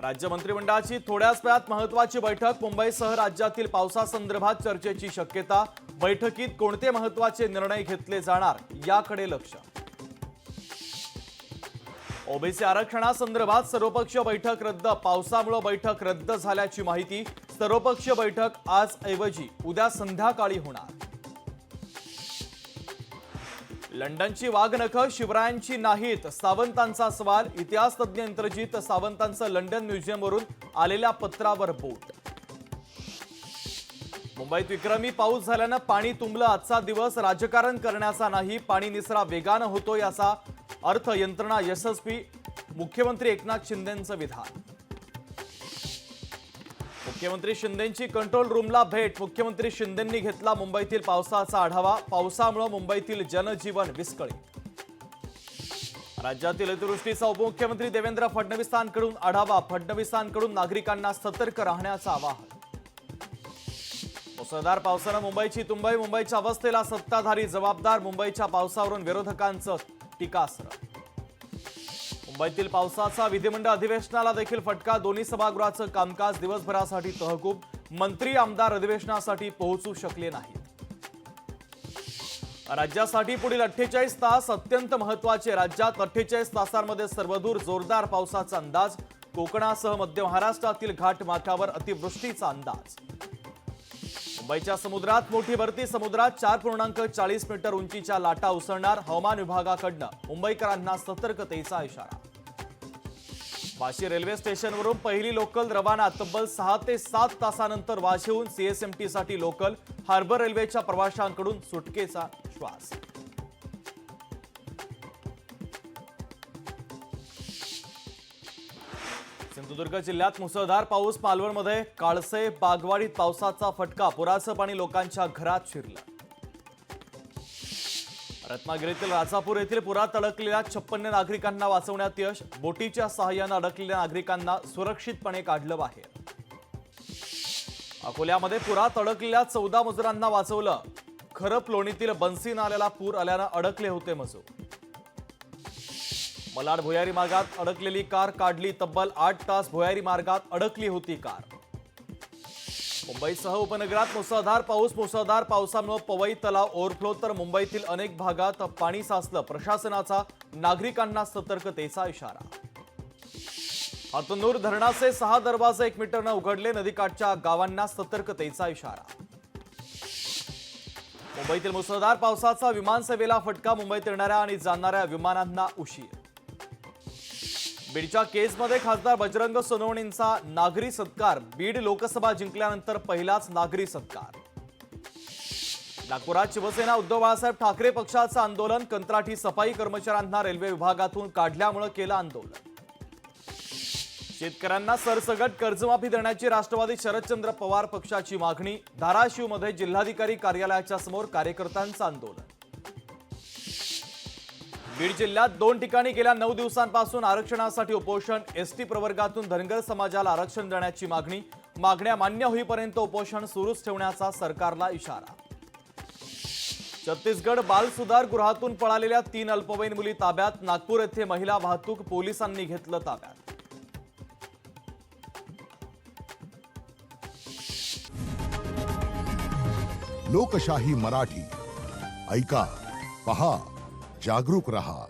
राज्य मंत्रिमंडळाची थोड्याच वेळात महत्त्वाची बैठक। मुंबईसह राज्यातील पावसासंदर्भात चर्चेची शक्यता। बैठकीत कोणते महत्त्वाचे निर्णय घेतले जाणार याकडे लक्ष। ओबीसी आरक्षणासंदर्भात सर्वपक्षीय बैठक रद्द। पावसामुळे बैठक रद्द झाल्याची माहिती। सर्वपक्षीय बैठक आज ऐवजी उद्या संध्याकाळी होणार। लंडनची वाघनखं शिवरायांची नाहीत, सावंतांचा सवाल। इतिहास तज्ञ इंद्रजित सावंतांचं लंडन म्युझियमवरून आलेल्या पत्रावर बोट। मुंबईत विक्रमी पाऊस झाल्यानं पाणी तुंबलं। आजचा दिवस राजकारण करण्याचा नाही, पाणी निसरा वेगानं होतो याचा अर्थ यंत्रणा यशस्वी। मुख्यमंत्री एकनाथ शिंदेंचं विधान। मुख्यमंत्री शिंदेंची कंट्रोल रूमला भेट। मुख्यमंत्री शिंदेंनी घेतला मुंबईतील पावसाचा आढावा। पावसामुळे मुंबईतील जनजीवन विस्कळीत। राज्यातील अतिवृष्टीचा उपमुख्यमंत्री देवेंद्र फडणवीसांकडून आढावा। फडणवीसांकडून नागरिकांना सतर्क राहण्याचं आवाहन। मुसळधार पावसानं मुंबईची तुंबई। मुंबईच्या अवस्थेला सत्ताधारी जबाबदार। मुंबईच्या पावसावरून विरोधकांचं टीकास्त्र। मुंबईतील पावसाचा विधिमंडळ अधिवेशनाला देखील फटका। दोन्ही सभागृहाचं कामकाज दिवसभरासाठी तहकूब। मंत्री आमदार अधिवेशनासाठी पोहोचू शकले नाहीत। राज्यासाठी पुढील 48 तास अत्यंत महत्त्वाचे। राज्यात 48 तासांमध्ये सर्वदूर जोरदार पावसाचा अंदाज। कोकणासह मध्य महाराष्ट्रातील घाटमाथ्यावर अतिवृष्टीचा अंदाज। मुंबईच्या समुद्रात मोठी भरती। समुद्रात 4.40 मीटर उंचीच्या लाटा उसळणार। हवामान विभागाकडून मुंबईकरांना सतर्कतेचा इशारा। वाशी रेल्वे स्टेशनवरून पहिली लोकल रवाना। तब्बल 6 ते 7 तासानंतर वाशीहून सीएसएमटी साठी लोकल। हार्बर रेल्वेच्या प्रवाशांकडून सुटकेचा श्वास। सिंधुदुर्ग जिल्ह्यात मुसळधार पाऊस। मालवणमध्ये काळसे बागवाडीत पावसाचा फटका। पुराचं पाणी लोकांच्या घरात शिरलं। रत्नागिरीतील राजापूर येथील पुरात अडकलेल्या 56 नागरिकांना वाचवण्यात यश। बोटीच्या सहाय्याने अडकलेल्या नागरिकांना सुरक्षितपणे काढलं बाहेर। अकोल्यामध्ये पुरात अडकलेल्या 14 मजुरांना वाचवलं। खरप लोणीतील बन्सी नाल्याला पूर आल्यानं अडकले होते मजूर। मलाड भुयारी मार्गात अडकलेली कार काढली। तब्बल 8 तास भुयारी मार्गात अडकली होती कार। मुंबईसह उपनगरात मुसळधार पाऊस। मुसळधार पावसामुळे पवई तलाव ओव्हरफ्लो तर मुंबईतील अनेक भागात पाणी साचलं। प्रशासनाचा नागरिकांना सतर्कतेचा इशारा। हातनूर धरणाचे 6 दरवाजे 1 मीटरनं उघडले। नदीकाठच्या गावांना सतर्कतेचा इशारा। मुंबईतील मुसळधार पावसाचा विमानसेवेला फटका। मुंबईत येणाऱ्या आणि जाणाऱ्या विमानांना उशीर। बीडच्या केसमध्ये खासदार बजरंग सोनवणेंचा नागरी सत्कार। बीड लोकसभा जिंकल्यानंतर पहिलाच नागरी सत्कार। नागपुरात शिवसेना उद्धव बाळासाहेब ठाकरे पक्षाचं आंदोलन। कंत्राटी सफाई कर्मचाऱ्यांना रेल्वे विभागातून काढल्यामुळे केलं आंदोलन। शेतकऱ्यांना सरसकट कर्जमाफी देण्याची राष्ट्रवादी शरदचंद्र पवार पक्षाची मागणी। धाराशिवमध्ये जिल्हाधिकारी कार्यालयाच्या समोर कार्यकर्त्यांचं आंदोलन। बीड जिल्ह्यात 2 ठिकाणी गेल्या 9 दिवसांपासून आरक्षणासाठी उपोषण। एसटी प्रवर्गातून धनगर समाजाला आरक्षण देण्याची मागणी। मागण्या मान्य होईपर्यंत उपोषण सुरूच ठेवण्याचा सरकारला इशारा। छत्तीसगड बाल सुधार गृहातून पळालेल्या 3 अल्पवयीन मुली ताब्यात। नागपूर येथे महिला वाहतूक पोलिसांनी घेतलं ताब्यात। लोकशाही मराठी ऐका, पहा, जागरूक रहा।